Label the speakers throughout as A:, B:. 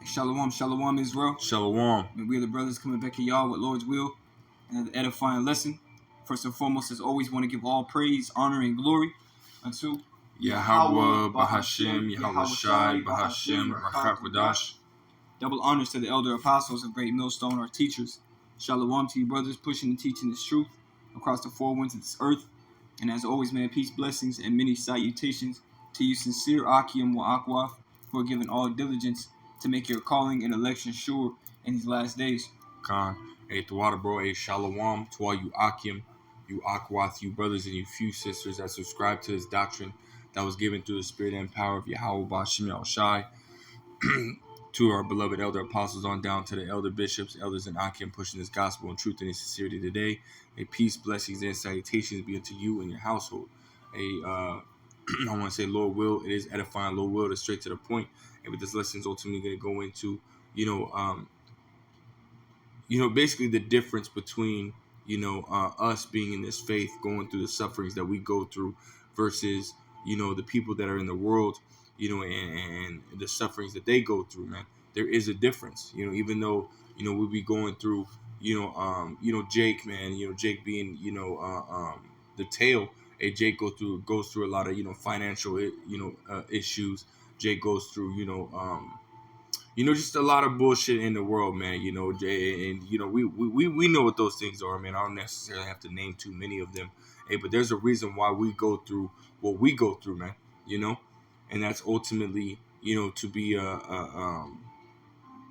A: Shalom, shalom, Israel.
B: Shalom.
A: And we are the brothers coming back to y'all with Lord's will and an edifying lesson. First and foremost, as always, want to give all praise, honor, and glory unto
B: Yahweh, Bahashem, Yahweh Shai, Bahashem, Rachakodash.
A: Double honors to the elder apostles of Great Millstone, our teachers. Shalom to you, brothers, pushing and teaching this truth across the four winds of this earth. And as always, man, peace, blessings, and many salutations to you, sincere Akim wa Akwath, who are given all diligence to make your calling and election sure in these last days.
B: Khan, hey, Tawada, bro, hey, Shalom to all you Akim, you Akwath, you brothers and you few sisters that subscribe to this doctrine that was given through the spirit and power of Yahweh Bahashem Yahweh Shai. To our beloved elder apostles on down to the elder bishops, elders, and Akim pushing this gospel and truth and sincerity today. A peace, blessings, and salutations be unto you and your household. I want to say, Lord will, it is edifying. Lord will, it's straight to the point. And with this lesson is ultimately going to go into, basically the difference between, us being in this faith, going through the sufferings that we go through versus, the people that are in the world, and the sufferings that they go through, man. There is a difference, even though, we'll be going through, Jake, man, Jake being, the tail. Hey, Jake goes through a lot of, financial, issues. Jake goes through, just a lot of bullshit in the world, man. And we know what those things are, man. I don't necessarily have to name too many of them. Hey, but there's a reason why we go through what we go through, man. And that's ultimately, to be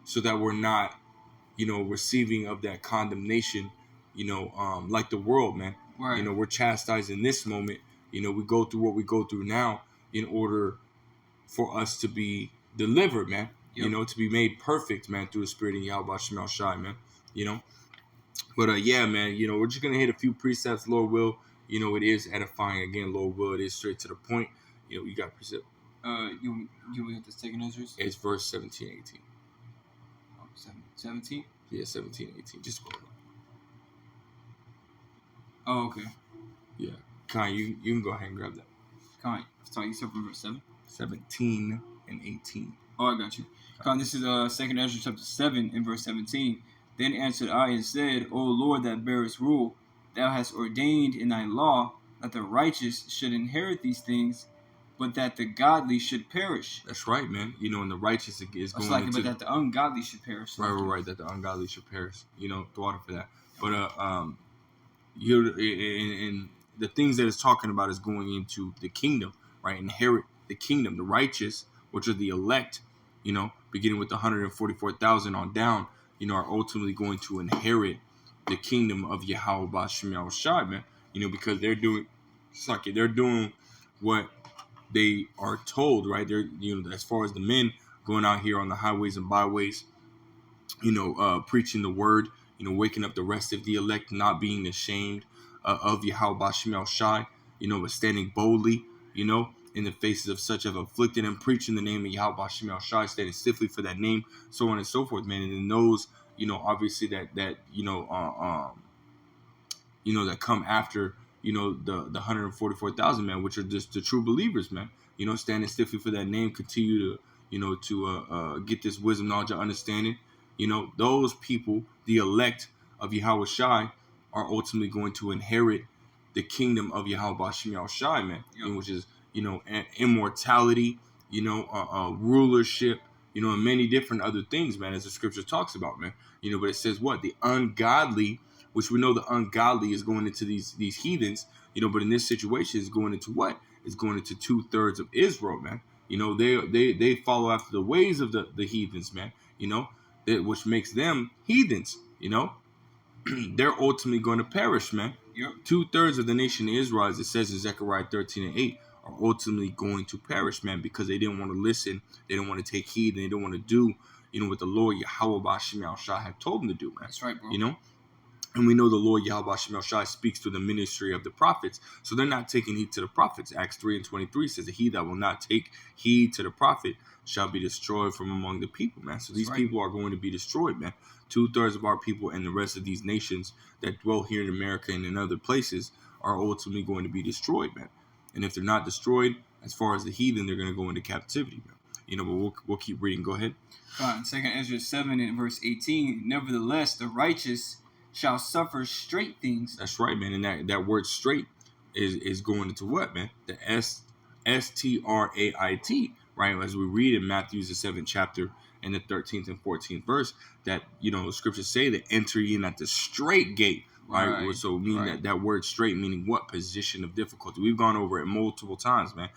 B: so that we're not, receiving of that condemnation, like the world, man.
A: Right.
B: We're chastised in this moment. We go through what we go through now in order for us to be delivered, man.
A: Yep.
B: To be made perfect, man, through the spirit of Yahweh Shemel Shai, man. But yeah, man, we're just gonna hit a few precepts, Lord will. It is edifying again, Lord will. It is straight to the point. You got precept.
A: You want to take an Ezra's?
B: It's verse 17, 18.
A: 17?
B: Yeah, 17, 18. Just go.
A: Oh, okay.
B: Yeah. Kai, you can go ahead and grab that.
A: Kai, sorry, you said from verse 7?
B: 17 and 18.
A: Oh, I got you. Kai, this is 2nd Ezra chapter 7 and verse 17. Then answered I and said, O Lord that bearest rule, thou hast ordained in thy law that the righteous should inherit these things, but that the godly should perish.
B: That's right, man. And the righteous is going
A: like but that the ungodly should perish.
B: Right. That the ungodly should perish. The water for that. But and the things that it's talking about is going into the kingdom, right? Inherit the kingdom, the righteous, which are the elect. Beginning with the 144,000 on down, are ultimately going to inherit the kingdom of Yahweh Bashem Yahweh Shai, man. Because they're doing what they are told, right? They're, as far as the men going out here on the highways and byways, preaching the word, waking up the rest of the elect, not being ashamed of Yahweh Bashem Yahweh Shai, but standing boldly, in the faces of such of afflicted and preaching the name of Yahweh Bashem Yahweh Shai, standing stiffly for that name, so on and so forth, man. And then those, obviously that that come after, the 144,000, man, which are just the true believers, man. Standing stiffly for that name, continue to get this wisdom, knowledge, and understanding. Those people, the elect of Yahweh Shai, are ultimately going to inherit the kingdom of Yahweh Bashem Yahweh Shai, man.
A: Yep.
B: Which is, immortality, rulership, and many different other things, man, as the scripture talks about, man. But it says what? The ungodly, which we know the ungodly is going into these heathens, but in this situation is going into what? It's going into 2/3 of Israel, man. They follow after the ways of the heathens, man. Which makes them heathens, they're ultimately going to perish, man.
A: Yep.
B: 2/3 of the nation of Israel, as it says in Zechariah 13 and 8, are ultimately going to perish, man, because they didn't want to listen, they didn't want to take heed, and they don't want to do, what the Lord Yahweh Bashem Yahweh Shai had told them to do, man.
A: That's right, bro.
B: And we know the Lord Yahweh Bashem Yahweh Shai speaks through the ministry of the prophets. So they're not taking heed to the prophets. Acts 3 and 23 says that he that will not take heed to the prophet shall be destroyed from among the people, man. So these people are going to be destroyed, man. 2/3 of our people and the rest of these nations that dwell here in America and in other places are ultimately going to be destroyed, man. And if they're not destroyed, as far as the heathen, they're going to go into captivity, man. But we'll keep reading. Go ahead.
A: Second Ezra 7 and verse 18. Nevertheless, the righteous shall suffer straight things.
B: That's right, man. And that word straight is going into what, man? The Strait, right? As we read in Matthew's the 7th chapter and the 13th and 14th verse, that the scriptures say that enter in at the straight gate. Right. So meaning that word straight, meaning what? Position of difficulty. We've gone over it multiple times, man.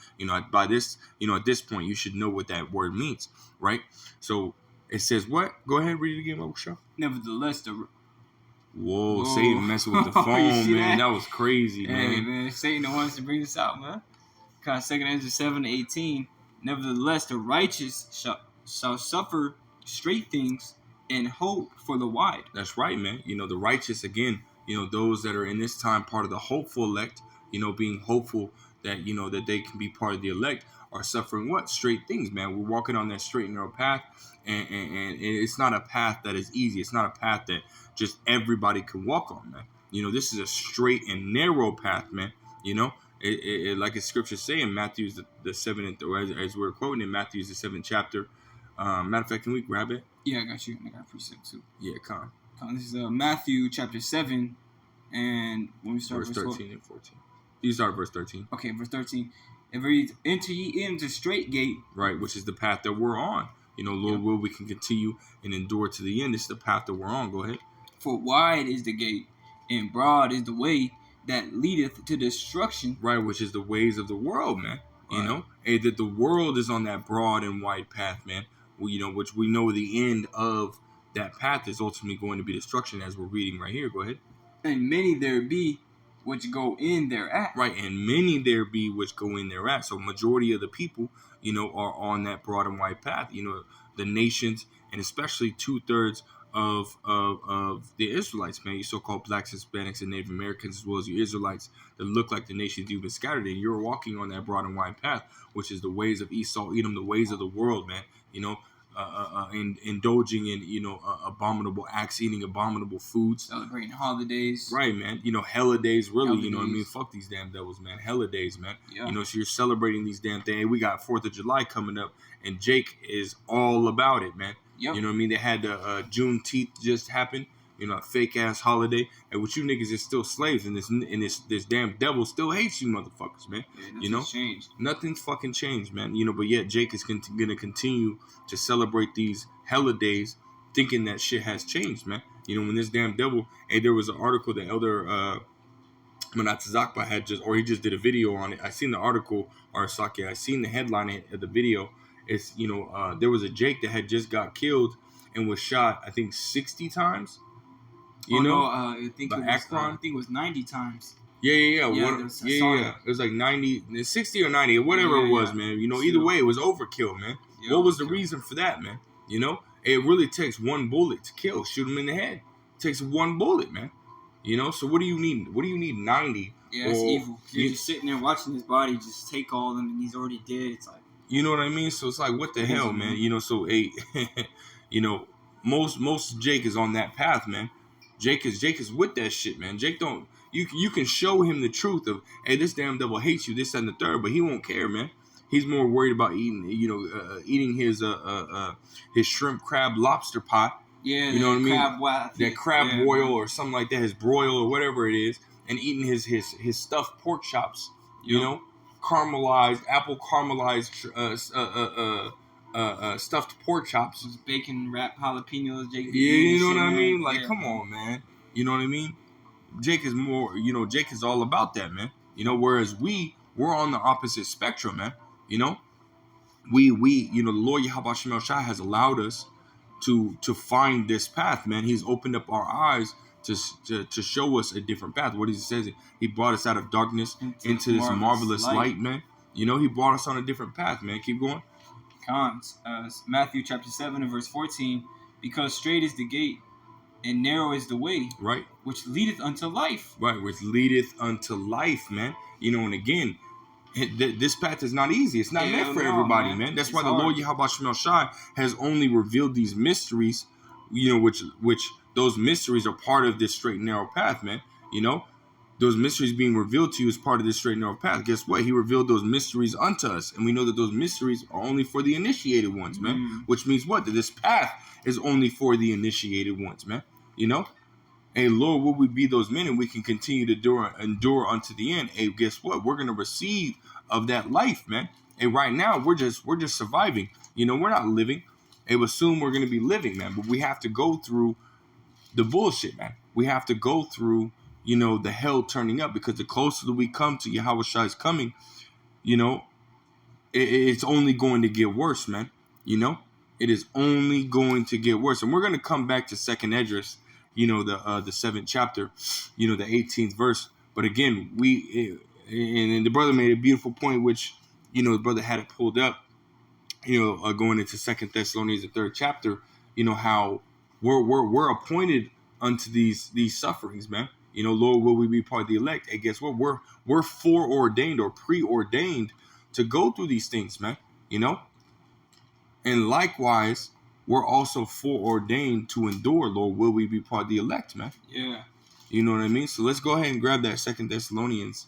B: By this, at this point, you should know what that word means, right? So it says what? Go ahead, read it again, Moshe.
A: Nevertheless,
B: Whoa, Satan messing with the phone, man. That was crazy,
A: man. Man, Satan wants to bring this out, man. Second Ezra 7:18. Nevertheless, the righteous shall suffer straight things and hope for the wide.
B: That's right, man. The righteous, again, those that are in this time part of the hopeful elect, being hopeful that, that they can be part of the elect, are suffering what? Straight things, man. We're walking on that straight and narrow path, and it's not a path that is easy. It's not a path that just everybody can walk on, man. This is a straight and narrow path, man. It like the scriptures say in Matthew's the 7th, as we're quoting in Matthew's the 7th chapter. Matter of fact, can we grab it?
A: Yeah, I got you. I got a precept too.
B: Yeah, come.
A: This is Matthew chapter 7, and when we start
B: verse 13 and 14. You start verse 13.
A: Okay, verse 13. And reads, enter ye into straight gate.
B: Right, which is the path that we're on. Lord will, we can continue and endure to the end. This is the path that we're on. Go ahead.
A: For wide is the gate, and broad is the way that leadeth to destruction.
B: Right, which is the ways of the world, man. Right. And that the world is on that broad and wide path, man. Which we know the end of that path is ultimately going to be destruction, as we're reading right here. Go ahead.
A: And many there be which go in thereat.
B: Right, and many there be which go in thereat. So majority of the people, are on that broad and wide path. The nations, and especially 2/3 of the Israelites, man, you so-called blacks, Hispanics, and Native Americans, as well as you Israelites that look like the nations you've been scattered in. You're walking on that broad and wide path, which is the ways of Esau, Edom, the ways of the world, man. Indulging in abominable acts, eating abominable foods,
A: celebrating holidays.
B: Right, man. Hella days, really. What I mean? Fuck these damn devils, man. Hella days, man.
A: Yeah.
B: So you're celebrating these damn things. We got 4th of July coming up, and Jake is all about it, man.
A: Yep.
B: You know what I mean? They had the Juneteenth just happen. A fake ass holiday, and with you niggas is still slaves, and this damn devil still hates you motherfuckers, man.
A: Yeah, nothing's changed.
B: Nothing's fucking changed, man. But yet Jake is gonna continue to celebrate these hella days, thinking that shit has changed, man. When this damn devil, there was an article that Elder Manat Zakba had he just did a video on it. I seen the article, or Saki, I seen the headline of the video. It's there was a Jake that had just got killed and was shot, I think 60 times.
A: I think it was 90 times.
B: Yeah. It was like 90, 60 or 90, or whatever it was, man. Either way, it was overkill, man. Yeah, what was the reason for that, man? It really takes one bullet to kill. Shoot him in the head. It takes one bullet, man. So what do you need? What do you need 90?
A: Yeah, it's evil. You're just sitting there watching his body just take all of them, and he's already dead. It's like,
B: you know what I mean? So it's like, what the hell, man? So most Jake is on that path, man. Jake is with that shit, man. Jake don't. You can show him the truth of, hey, this damn devil hates you, this and the third, but he won't care, man. He's more worried about eating his shrimp, crab, lobster pot.
A: Yeah,
B: you know what I mean?
A: That
B: crab boil or something like that, his broil or whatever it is, and eating his stuffed pork chops. Caramelized stuffed pork chops,
A: bacon wrapped jalapenos. Jake,
B: you know what I mean? Like, come on, man. You know what I mean? Jake is more, Jake is all about that, man. Whereas we're on the opposite spectrum, man. We the Lord Yahweh Shem El Shai has allowed us to find this path, man. He's opened up our eyes to show us a different path. What he says, he brought us out of darkness into this marvelous light, man. He brought us on a different path, man. Keep going.
A: Matthew chapter 7 and verse 14, because straight is the gate and narrow is the way,
B: right,
A: which leadeth unto life.
B: Right, which leadeth unto life, man. And again, this path is not easy. It's not meant for everybody, man. That's why the Lord Yahweh Shem El Shai has only revealed these mysteries, which those mysteries are part of this straight and narrow path, man. those mysteries being revealed to you as part of this straight and narrow path. Guess what? He revealed those mysteries unto us. And we know that those mysteries are only for the initiated ones, man. Which means what? That this path is only for the initiated ones, man. You know? Hey, Lord, will we be those men and we can continue to endure unto the end? Hey, guess what? We're going to receive of that life, man. And right now, we're just surviving. You know, we're not living. Hey, but soon we're going to be living, man. But we have to go through the bullshit, man. We have to go through, you know, the hell turning up, because the closer that we come to Yahushai's coming, you know, it's only going to get worse, man. You know, it is only going to get worse. And we're going to come back to Second Esdras, you know, the 7th chapter, you know, the 18th verse. But again, and the brother made a beautiful point, which, you know, the brother had it pulled up, you know, going into 2 Thessalonians, the 3rd chapter, you know, how we're appointed unto these sufferings, man. You know, Lord, will we be part of the elect? And guess what? We're foreordained or preordained to go through these things, man. You know? And likewise, we're also foreordained to endure, Lord, will we be part of the elect, man?
A: Yeah.
B: You know what I mean? So let's go ahead and grab that 2 Thessalonians,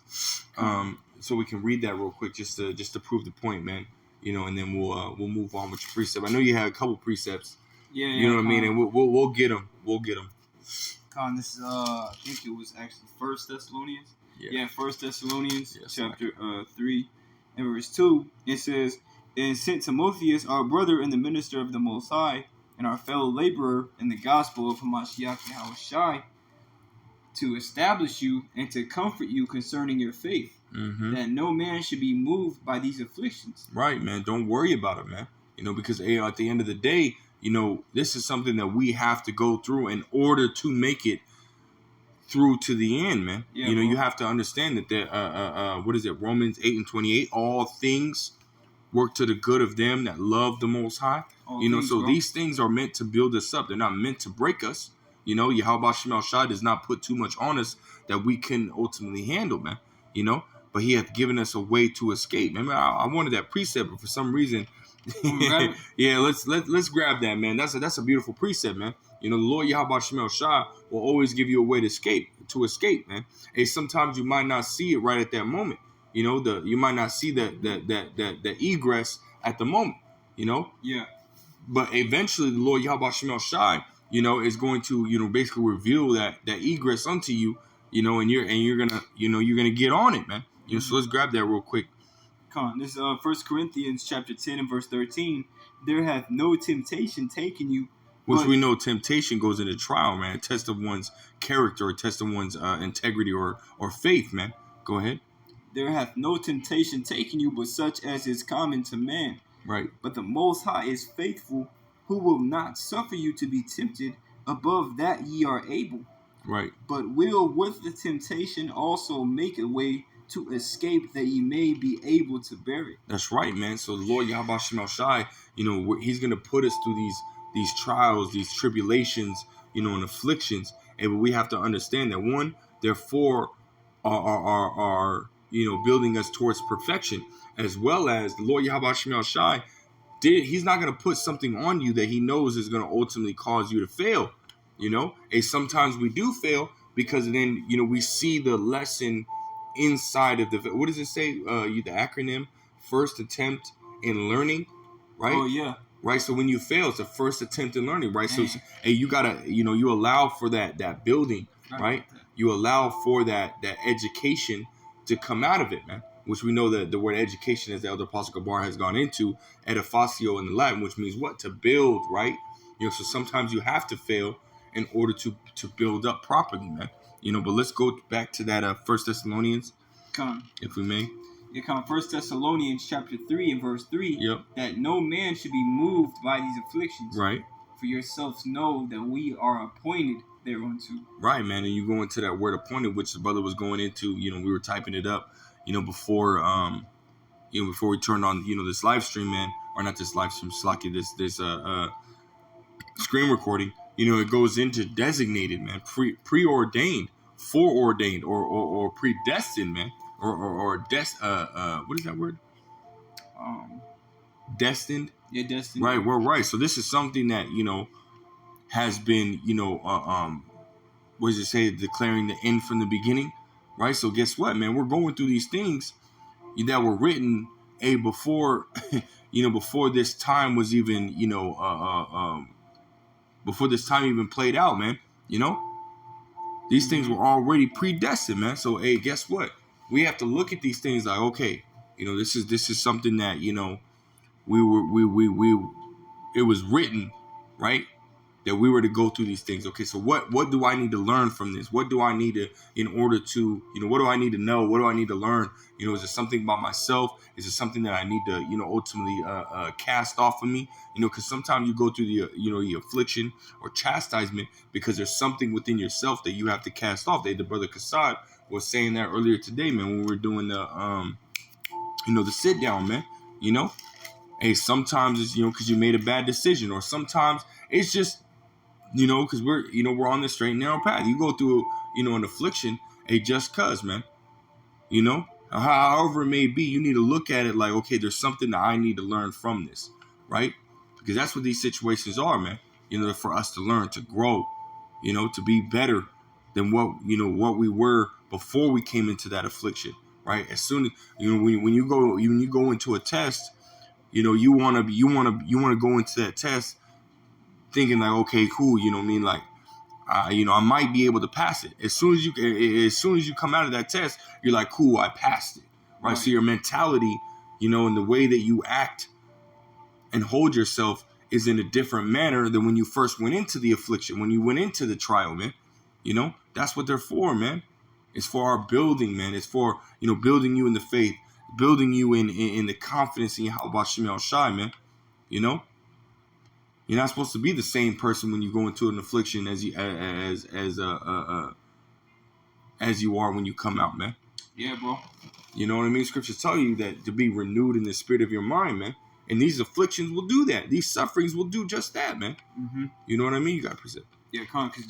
B: so we can read that real quick, just to prove the point, man. You know, and then we'll move on with your precept. I know you had a couple precepts.
A: Yeah.
B: You know what I mean? And we'll get them. We'll get them.
A: This is I think it was actually 1 Thessalonians.
B: Yeah.
A: 1 Thessalonians chapter
B: 2.
A: 3 and verse 2. It says, "And sent Timotheus, our brother and the minister of the Most High, and our fellow laborer in the gospel of Hamashiach Yahushai, to establish you and to comfort you concerning your faith, that no man should be moved by these afflictions."
B: Right, man. Don't worry about it, man. You know, because at the end of the day, you know, this is something that we have to go through in order to make it through to the end, man.
A: Yeah,
B: you know,
A: bro.
B: you have to understand that what is it? Romans 8:28. All things work to the good of them that love the Most High. You know, so these things are meant to build us up. They're not meant to break us. You know, Yahweh Shem El Shai does not put too much on us that we can ultimately handle, man. You know, but He hath given us a way to escape. Remember, I wanted that precept, but for some reason, yeah, let's grab that, man. That's a beautiful precept, man. You know, the Lord Yahweh Shem El Shai will always give you a way to escape, man. And sometimes you might not see it right at that moment. You know, you might not see the egress at the moment. You know,
A: Yeah.
B: but eventually the Lord Yahweh Shem El Shai, you know, is going to, you know, basically reveal that egress unto you, you know, and you're gonna get on it, man. You know, so let's grab that real quick.
A: This is 1 Corinthians chapter 10 and verse 13. "There hath no temptation taken you."
B: Which we know temptation goes into trial, man. A test of one's character, a test of one's integrity or faith, man. Go ahead.
A: "There hath no temptation taken you but such as is common to man.
B: Right.
A: But the Most High is faithful, who will not suffer you to be tempted above that ye are able.
B: Right.
A: But will with the temptation also make a way to escape, that ye may be able to bear it."
B: That's right, man. So the Lord Yahweh Shem El Shai, you know, He's going to put us through these trials, these tribulations, you know, and afflictions. And we have to understand that, one, therefore, are you know, building us towards perfection, as well as the Lord Yahweh Shem El Shai He's not going to put something on you that He knows is going to ultimately cause you to fail. You know, and sometimes we do fail because then, you know, we see the lesson inside of what does it say? The acronym, first attempt in learning, right?
A: Oh yeah.
B: Right. So when you fail, it's the first attempt in learning, right? So you gotta, you know, you allow for that building, right? You allow for that education to come out of it, man. Which we know that the word education, as the Elder Apostle Gabar has gone into, edifatio in the Latin, which means what? To build, right? You know, so sometimes you have to fail in order to build up properly, man. You know, but let's go back to that 1 Thessalonians, if we may.
A: Yeah, 1 Thessalonians chapter 3 and verse 3.
B: Yep.
A: That no man should be moved by these afflictions.
B: Right.
A: For yourselves know that we are appointed thereunto.
B: Right, man. And you go into that word appointed, which the brother was going into. You know, we were typing it up, you know, before we turned on, you know, this live stream, man, or not this live stream, Slacky, this screen recording. You know, it goes into designated, man, preordained, foreordained, or predestined, man, or what is that word? Destined.
A: Yeah, destined.
B: Right, we're right. So this is something that, you know, has been, you know, what does it say? Declaring the end from the beginning. right? So guess what, man? We're going through these things that were written before, before this time was even, before this time even played out, man. These things were already predestined, man. So, hey, guess what? We have to look at these things like, okay, this is something that it was written, right? That we were to go through these things. Okay, so what do I need to learn from this? What do I need to, in order to, what do I need to know? What do I need to learn? Is it something about myself? Is it something that I need to, ultimately cast off of me? Because sometimes you go through the affliction or chastisement because there's something within yourself that you have to cast off. The brother Kassad was saying that earlier today, man, when we were doing the sit down, man. Hey, sometimes it's because you made a bad decision, or sometimes it's just because we're on the straight and narrow path. You go through an affliction, just cause, man. However it may be, you need to look at it like, okay, there's something that I need to learn from this, right? Because that's what these situations are, man. For us to learn, to grow, to be better than what we were before we came into that affliction, right? As soon as when you go into a test, you want to go into that test thinking like, okay, cool, like, I might be able to pass it. As soon as you come out of that test, you're like, cool, I passed it, right? So your mentality, and the way that you act and hold yourself is in a different manner than when you first went into the affliction, when you went into the trial, man. That's what they're for, man. It's for our building, man. It's for, building you in the faith, building you in the confidence in Yahweh Shem Shai, man. You're not supposed to be the same person when you go into an affliction as you are when you come out, man.
A: Yeah, bro.
B: You know what I mean? Scriptures tell you that to be renewed in the spirit of your mind, man. And these afflictions will do that. These sufferings will do just that, man.
A: Mm-hmm.
B: You know what I mean? You got to present.
A: Yeah, because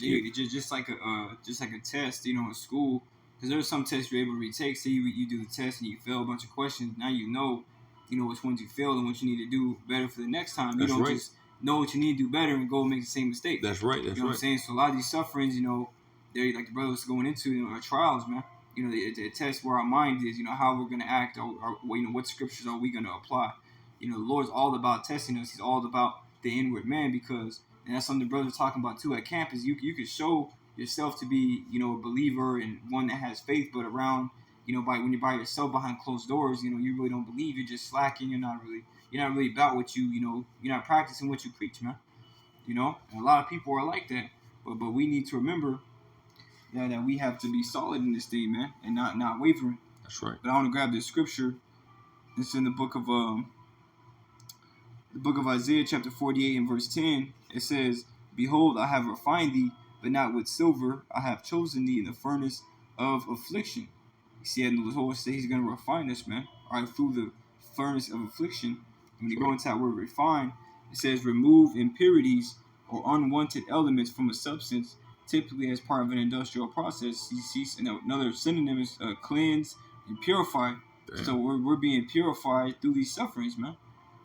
A: just like a test, in school. Because there's some tests you're able to retake. Say you do the test and you fail a bunch of questions. Now you know which ones you failed and what you need to do better for the next time. You don't just know what you need to do better and go make the same mistake.
B: That's right.
A: You know what I'm saying? So a lot of these sufferings, they're like the brother was going into, are trials, man. They test where our mind is, how we're going to act, or what scriptures are we going to apply. The Lord's all about testing us. He's all about the inward man, because, and that's something the brother's talking about too at campus, you can show yourself to be, a believer and one that has faith, but around, when you're by yourself behind closed doors, you really don't believe, you're just slacking, you're not really about what you're not practicing what you preach, man. And a lot of people are like that, but we need to remember that we have to be solid in this thing, man, and not wavering.
B: That's right.
A: But I want to grab this scripture. It's in the book of Isaiah, chapter 48 and verse 10. It says, "Behold, I have refined thee, but not with silver. I have chosen thee in the furnace of affliction." You see, and the Lord says He's going to refine us, man. All right, through the furnace of affliction. When you go into that word refine, it says remove impurities or unwanted elements from a substance, typically as part of an industrial process. You see, another synonym is cleanse and purify. Damn. So we're being purified through these sufferings, man.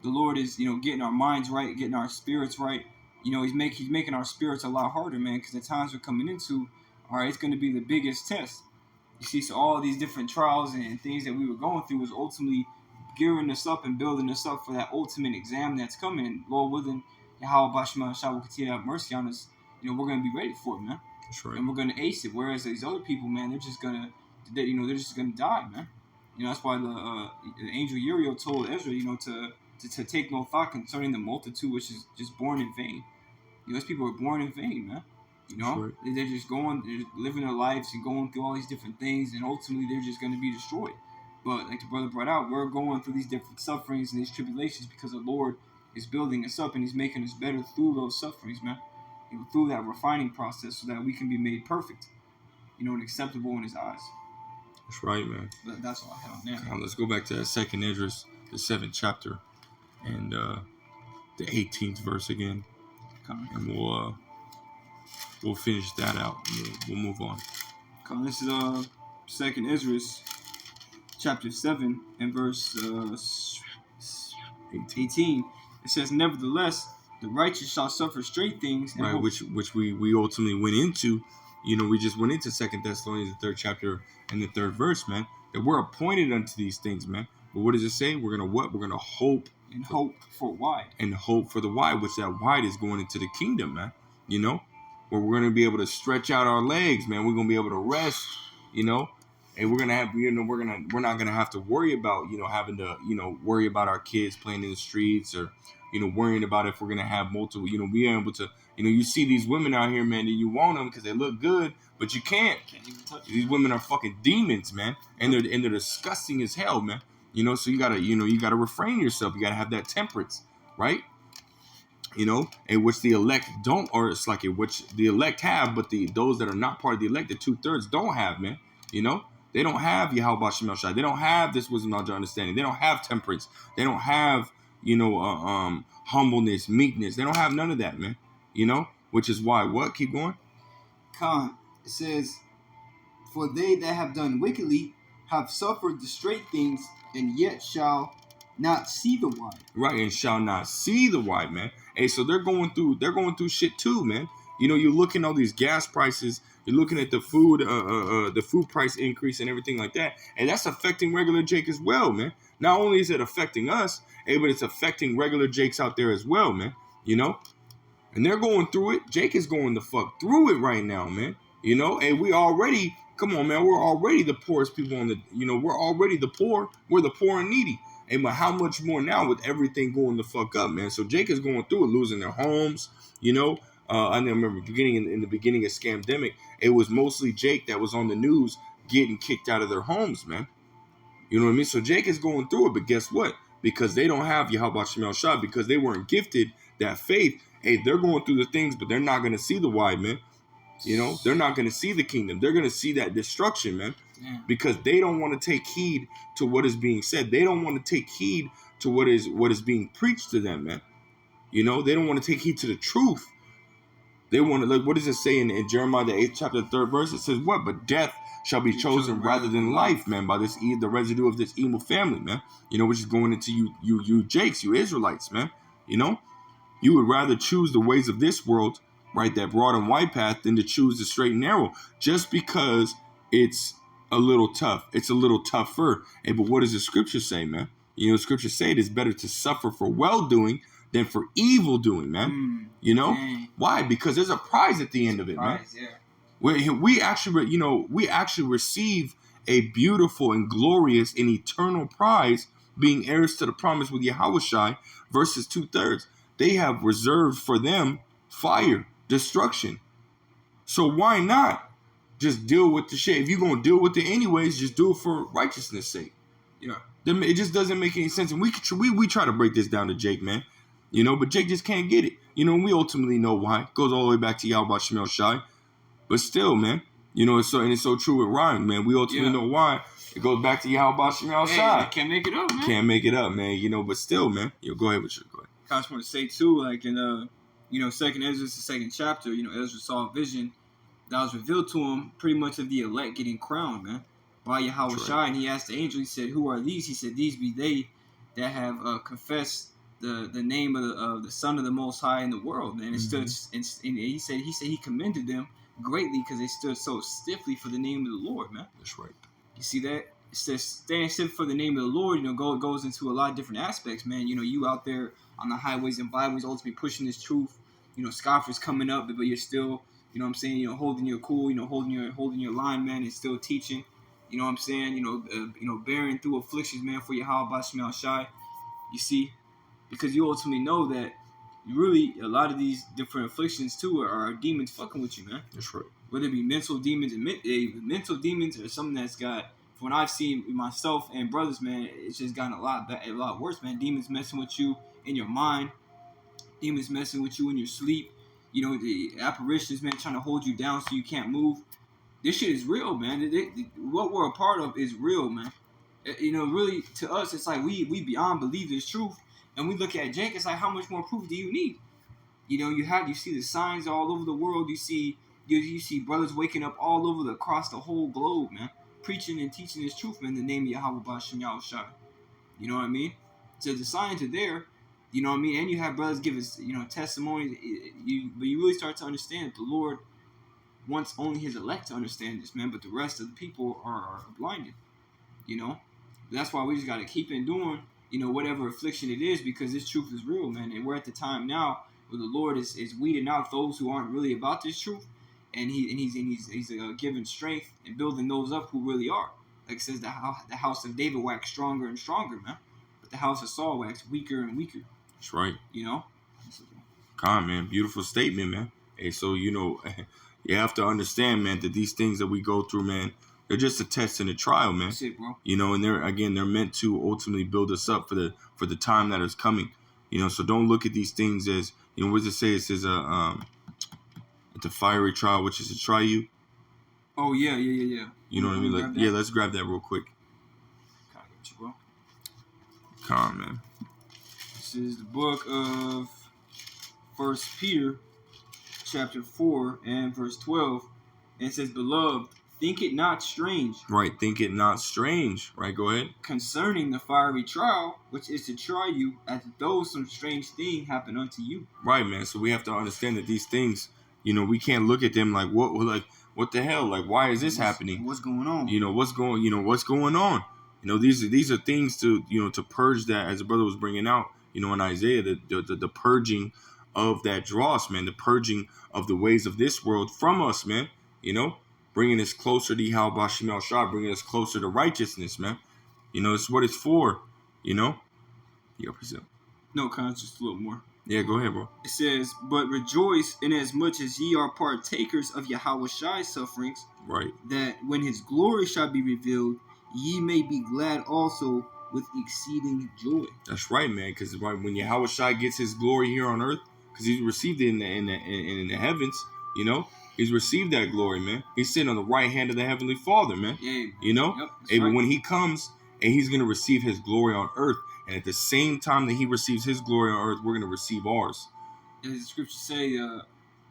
A: The Lord is, getting our minds right, getting our spirits right. He's making our spirits a lot harder, man, because the times we're coming into, all right, it's going to be the biggest test. You see, so all these different trials and things that we were going through was ultimately gearing us up and building us up for that ultimate exam that's coming. And Lord willing, Yahweh Bashma Shah will continue to have mercy on us. We're going to be ready for it, man.
B: That's right.
A: And we're going to ace it. Whereas these other people, man, they're just going to, they're just going to die, man. That's why the angel Uriel told Ezra, to take no thought concerning the multitude, which is just born in vain. Those people are born in vain, man.
B: Right.
A: They're just living their lives and going through all these different things, and ultimately they're just going to be destroyed. But like the brother brought out, we're going through these different sufferings and these tribulations because the Lord is building us up and He's making us better through those sufferings, man. Through that refining process, so that we can be made perfect, and acceptable in His eyes.
B: That's right, man.
A: But that's all I have on that.
B: Let's go back to that second Esdras, the 7th chapter, and the 18th verse again, and we'll finish that out. We'll move on.
A: This is second Esdras, chapter 7 and verse 18. It says, "Nevertheless, the righteous shall suffer straight things."
B: And right, which we ultimately went into, we just went into 2 Thessalonians, the 3rd chapter and the 3rd verse, man, that we're appointed unto these things, man. But what does it say? We're gonna what? We're gonna hope
A: and hope for wide.
B: And hope for the wide, which that wide is going into the kingdom, man. Where we're gonna be able to stretch out our legs, man. We're gonna be able to rest, and we're gonna have, we're not gonna have to worry about, having to, worry about our kids playing in the streets, or, worrying about if we're gonna have multiple, being able to, you see these women out here, man, and you want them because they look good, but you can't.
A: Even touch
B: These women are fucking demons, man, and they're disgusting as hell, man. So you gotta refrain yourself. You gotta have that temperance, right? And which the elect don't, or it's like which the elect have, but those that are not part of the elect, the 2/3 don't have, man. They don't have Yahweh Shem El Shai. They don't have this wisdom, knowledge, understanding. They don't have temperance. They don't have, humbleness, meekness. They don't have none of that, man. Which is why what? Keep going.
A: Khan, it says, for they that have done wickedly have suffered the straight things, and yet shall not see the wide.
B: Right, and shall not see the wide, man. Hey, so they're going through shit too, man. You're looking at all these gas prices. You're looking at the food price increase and everything like that, and that's affecting regular Jake as well, man. Not only is it affecting us, but it's affecting regular Jakes out there as well, man. And they're going through it. Jake is going the fuck through it right now, man. And we already, come on, man, we're already the poorest people on the, we're already the poor. We're the poor and needy. And but how much more now with everything going the fuck up, man? So Jake is going through it, losing their homes, I remember in the beginning of Scamdemic, it was mostly Jake that was on the news getting kicked out of their homes, man. You know what I mean? So Jake is going through it, but guess what? Because they don't have Yahweh Shem El Shai, because they weren't gifted that faith, they're going through the things, but they're not going to see the wide, man. They're not going to see the kingdom. They're going to see that destruction, man.
A: Yeah.
B: Because they don't want to take heed to what is being said. They don't want to take heed to what is being preached to them, man. They don't want to take heed to the truth. They want to, like, what does it say in Jeremiah the 8th chapter, the 3rd verse? It says what? But death shall be chosen rather than life, man, by the residue of this evil family, man. Which is going into you Jakes, you Israelites, man. You would rather choose the ways of this world, right, that broad and wide path, than to choose the straight and narrow, just because it's a little tough. It's a little tougher. But what does the scripture say, man? The scripture say it is better to suffer for well-doing than for evil doing, man. Why? Because there's a prize at the end of it, man.
A: Yeah.
B: We actually receive a beautiful and glorious and eternal prize, being heirs to the promise with Yahweh Shai versus 2/3. They have reserved for them fire, destruction. So why not just deal with the shit? If you're going to deal with it anyways, just do it for righteousness' sake.
A: Yeah.
B: It just doesn't make any sense. And we try to break this down to Jake, man. But Jake just can't get it. And we ultimately know why. It goes all the way back to Yahweh Shem El Shai. But still, man, it's so true with Ryan, man. We ultimately know why. It goes back to Yahweh Shem El Shai.
A: Can't make it up, man.
B: Can't make it up, man. But still, man. Go ahead with you. Go ahead.
A: I just want to say too, like in 2nd Ezra, the 2nd chapter, Ezra saw a vision that was revealed to him, pretty much of the elect getting crowned, man, by Yahweh Shai. And he asked the angel, he said, "Who are these?" He said, "These be they that have confessed the name of the Son of the Most High in the world." And it stood, and he said he commended them greatly because they stood so stiffly for the name of the Lord, man.
B: That's right.
A: You see that? It says stand stiff for the name of the Lord. Goes into a lot of different aspects, man. You out there on the highways and byways, ultimately pushing this truth. Scoffers coming up, but you're still, holding your cool, holding your line, man, and still teaching. You know what I'm saying? Bearing through afflictions, man, for Yahweh Shem El Shai. You see, because you ultimately know that really a lot of these different afflictions too are demons fucking with you, man.
B: That's right.
A: Whether it be mental demons or something that's got, from what I've seen with myself and brothers, man, it's just gotten a lot worse, man. Demons messing with you in your mind, demons messing with you in your sleep. The apparitions, man, trying to hold you down so you can't move. This shit is real, man. What we're a part of is real, man. Really, to us, it's like we beyond believe this truth, and we look at Jake. It's like, how much more proof do you need? You see the signs all over the world. You see brothers waking up all over across the whole globe, man, preaching and teaching this truth, man, in the name of Yahweh B'Shem Yahushua. You know what I mean? So the signs are there. You know what I mean? And you have brothers give us, testimonies. But you really start to understand that the Lord wants only his elect to understand this, man. But the rest of the people are blinded, you know. That's why we just got to keep in doing, whatever affliction it is, because this truth is real, man. And we're at the time now where the Lord is weeding out those who aren't really about this truth, and he's giving strength and building those up who really are. Like it says, the house of David waxed stronger and stronger, man. But the house of Saul waxed weaker and weaker.
B: That's right.
A: Come
B: man. Beautiful statement, man. Hey, so, you have to understand, man, that these things that we go through, man, they're just a test and a trial, man.
A: That's it, bro.
B: And they're meant to ultimately build us up for the time that is coming. So don't look at these things as, what does it say? It says, it's a fiery trial, which is to try you.
A: Oh, yeah.
B: You know what I mean? Like, yeah, let's grab that real quick.
A: Got you, bro.
B: Come, man.
A: This is the book of 1 Peter, chapter 4 and verse 12. And it says, Beloved, think it not strange.
B: Right, think it not strange. Right, go ahead.
A: Concerning the fiery trial, which is to try you, as though some strange thing happened unto you.
B: Right, man. So we have to understand that these things, we can't look at them like, what the hell? Like, why is this happening?
A: What's going on?
B: What's going on? These are things to, to purge that, as the brother was bringing out, in Isaiah, the purging of that dross, man, the purging of the ways of this world from us, man, bringing us closer to Yahweh Bashim El Shah, bringing us closer to righteousness, man. It's what it's for, Yeah, Brazil.
A: No, just a little more.
B: Yeah, go ahead, bro.
A: It says, But rejoice inasmuch as ye are partakers of Yahweh Shai's sufferings,
B: right,
A: that when his glory shall be revealed, ye may be glad also with exceeding joy.
B: That's right, man, because when Yahweh Shai gets his glory here on earth, because he's received it in the heavens, he's received that glory, man. He's sitting on the right hand of the Heavenly Father, man.
A: Yeah.
B: Yep, but when he comes and he's going to receive his glory on earth, and at the same time that he receives his glory on earth, we're going to receive ours.
A: As the scriptures say,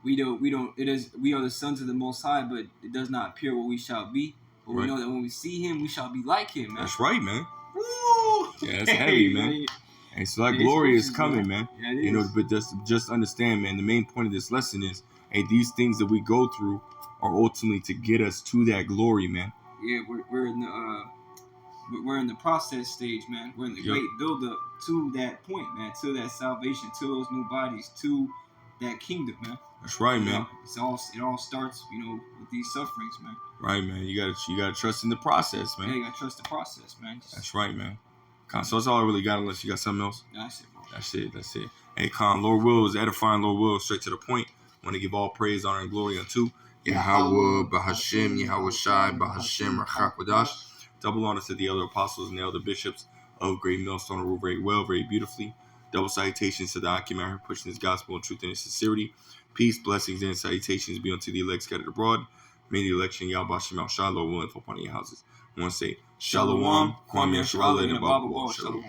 A: we are the sons of the Most High, but it does not appear what we shall be. But we know that when we see him, we shall be like him, man.
B: That's right, man.
A: Woo!
B: Yeah, that's heavy, man. And so that glory is coming, man.
A: Yeah, it is.
B: But just understand, man, the main point of this lesson is, hey, these things that we go through are ultimately to get us to that glory, man.
A: Yeah, we're in the process stage, man. We're in the great build up to that point, man, to that salvation, to those new bodies, to that kingdom, man.
B: That's right, man.
A: It all starts, with these sufferings, man.
B: Right, man. You gotta trust in the process, man.
A: Yeah, you gotta trust the process, man.
B: That's right, man. Con, so that's all I really got, unless you got something else.
A: That's it, bro.
B: That's it. Hey, Con, Lord Will is edifying. Lord Will, straight to the point. I want to give all praise, honor, and glory unto Yahweh, Bahashim, Yahweh Shai, Bahashim, Rachakwadash. Double honors to the elder apostles and the elder bishops of Great Millstone, who rule very well, very beautifully. Double salutations to the Akim who pushing his gospel in truth and in sincerity. Peace, blessings, and salutations be unto the elect scattered abroad. May the election Yahweh Shem Shalom will upon your houses. I want to say Shalom, Kwame Yasharallah, and Abba Shalom.